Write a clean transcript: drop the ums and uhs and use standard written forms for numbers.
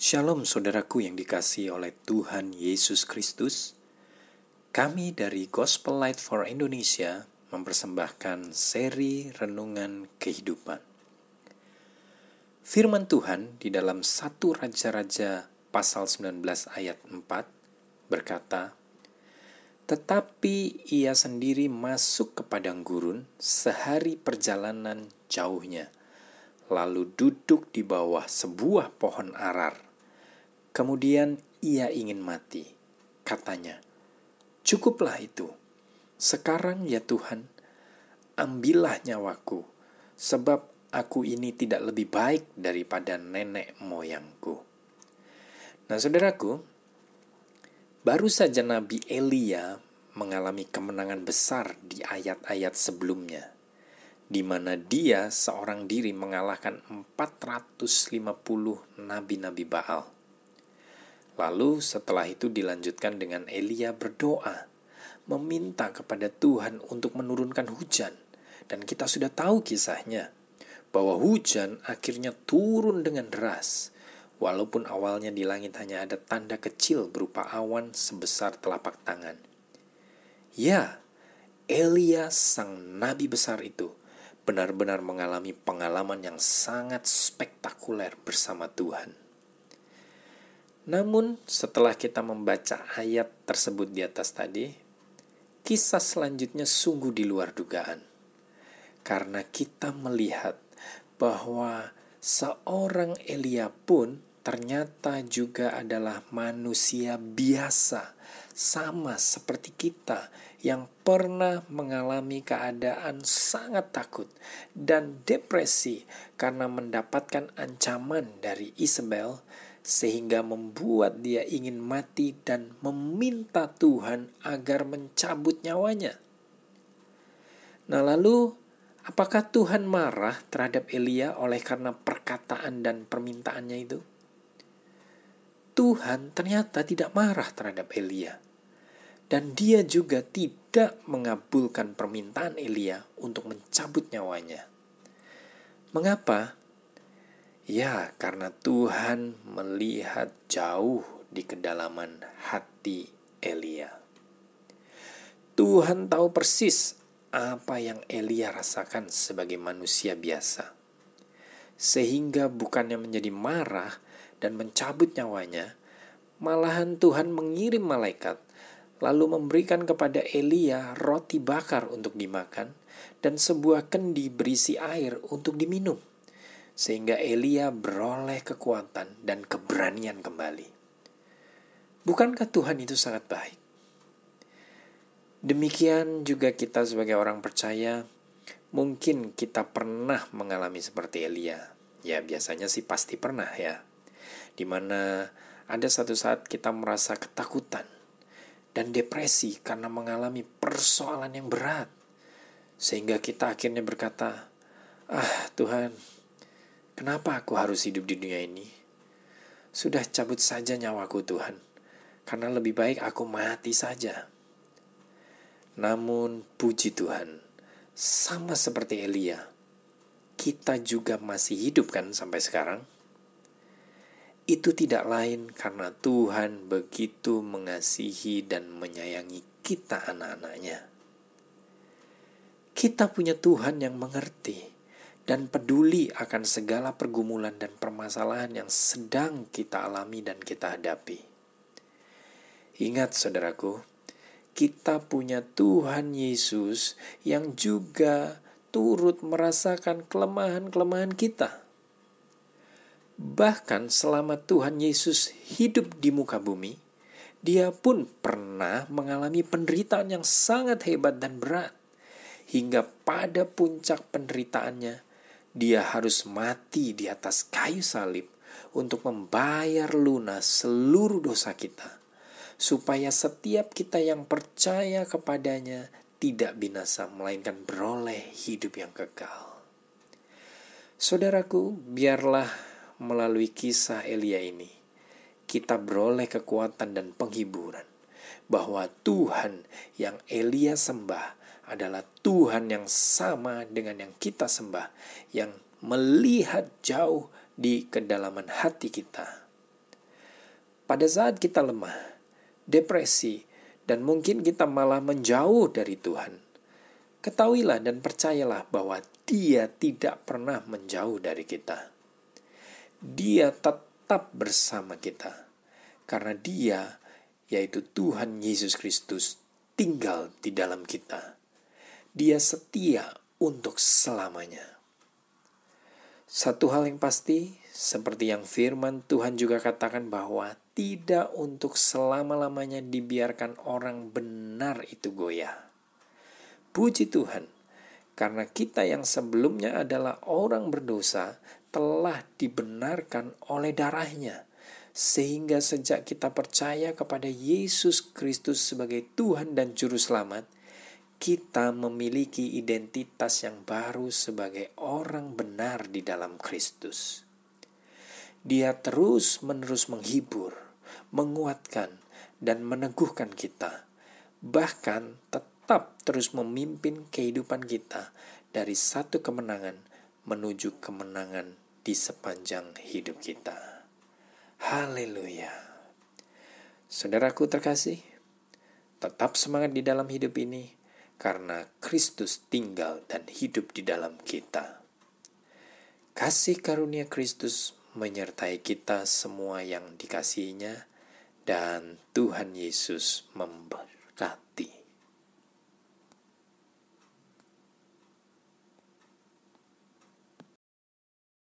Shalom saudaraku yang dikasihi oleh Tuhan Yesus Kristus. Kami dari Gospel Light for Indonesia mempersembahkan seri Renungan Kehidupan. Firman Tuhan di dalam 1 Raja-Raja pasal 19 ayat 4 berkata, "Tetapi ia sendiri masuk ke padang gurun sehari perjalanan jauhnya, lalu duduk di bawah sebuah pohon arar. Kemudian ia ingin mati. Katanya, 'Cukuplah itu. Sekarang ya Tuhan, ambillah nyawaku, sebab aku ini tidak lebih baik daripada nenek moyangku.'" Nah saudaraku, baru saja Nabi Elia mengalami kemenangan besar di ayat-ayat sebelumnya, di mana dia seorang diri mengalahkan 450 nabi-nabi Baal. Lalu setelah itu dilanjutkan dengan Elia berdoa, meminta kepada Tuhan untuk menurunkan hujan. Dan kita sudah tahu kisahnya, bahwa hujan akhirnya turun dengan deras. Walaupun awalnya di langit hanya ada tanda kecil berupa awan sebesar telapak tangan. Ya, Elia sang nabi besar itu benar-benar mengalami pengalaman yang sangat spektakuler bersama Tuhan. Namun setelah kita membaca ayat tersebut di atas tadi, kisah selanjutnya sungguh di luar dugaan. Karena kita melihat bahwa seorang Elia pun ternyata juga adalah manusia biasa, sama seperti kita yang pernah mengalami keadaan sangat takut dan depresi karena mendapatkan ancaman dari Isabel, sehingga membuat dia ingin mati dan meminta Tuhan agar mencabut nyawanya. Nah lalu, apakah Tuhan marah terhadap Elia oleh karena perkataan dan permintaannya itu? Tuhan ternyata tidak marah terhadap Elia. Dan dia juga tidak mengabulkan permintaan Elia untuk mencabut nyawanya. Mengapa? Ya, karena Tuhan melihat jauh di kedalaman hati Elia. Tuhan tahu persis apa yang Elia rasakan sebagai manusia biasa. Sehingga bukannya menjadi marah dan mencabut nyawanya, malahan Tuhan mengirim malaikat lalu memberikan kepada Elia roti bakar untuk dimakan dan sebuah kendi berisi air untuk diminum. Sehingga Elia beroleh kekuatan dan keberanian kembali. Bukankah Tuhan itu sangat baik? Demikian juga kita sebagai orang percaya, mungkin kita pernah mengalami seperti Elia. Ya biasanya sih pasti pernah ya. Dimana ada satu saat kita merasa ketakutan dan depresi karena mengalami persoalan yang berat. Sehingga kita akhirnya berkata, Tuhan, kenapa aku harus hidup di dunia ini? Sudah cabut saja nyawaku Tuhan, karena lebih baik aku mati saja. Namun puji Tuhan, sama seperti Elia, kita juga masih hidup kan sampai sekarang? Itu tidak lain karena Tuhan begitu mengasihi dan menyayangi kita anak-anaknya. Kita punya Tuhan yang mengerti dan peduli akan segala pergumulan dan permasalahan yang sedang kita alami dan kita hadapi. Ingat saudaraku, kita punya Tuhan Yesus yang juga turut merasakan kelemahan-kelemahan kita. Bahkan selama Tuhan Yesus hidup di muka bumi, dia pun pernah mengalami penderitaan yang sangat hebat dan berat. Hingga pada puncak penderitaannya, dia harus mati di atas kayu salib untuk membayar lunas seluruh dosa kita, supaya setiap kita yang percaya kepadanya tidak binasa, melainkan beroleh hidup yang kekal. Saudaraku, biarlah melalui kisah Elia ini, kita beroleh kekuatan dan penghiburan, bahwa Tuhan yang Elia sembah adalah Tuhan yang sama dengan yang kita sembah, yang melihat jauh di kedalaman hati kita. Pada saat kita lemah, depresi, dan mungkin kita malah menjauh dari Tuhan, ketahuilah dan percayalah bahwa Dia tidak pernah menjauh dari kita. Dia tetap bersama kita. Karena Dia, yaitu Tuhan Yesus Kristus, tinggal di dalam kita. Dia setia untuk selamanya. Satu hal yang pasti, seperti yang firman Tuhan juga katakan bahwa tidak untuk selama-lamanya dibiarkan orang benar itu goyah. Puji Tuhan, karena kita yang sebelumnya adalah orang berdosa telah dibenarkan oleh darahnya. Sehingga sejak kita percaya kepada Yesus Kristus sebagai Tuhan dan Juru Selamat, kita memiliki identitas yang baru sebagai orang benar di dalam Kristus. Dia terus-menerus menghibur, menguatkan, dan meneguhkan kita. Bahkan tetap terus memimpin kehidupan kita dari satu kemenangan menuju kemenangan di sepanjang hidup kita. Haleluya. Saudaraku terkasih, tetap semangat di dalam hidup ini, karena Kristus tinggal dan hidup di dalam kita. Kasih karunia Kristus menyertai kita semua yang dikasihinya, dan Tuhan Yesus memberkati.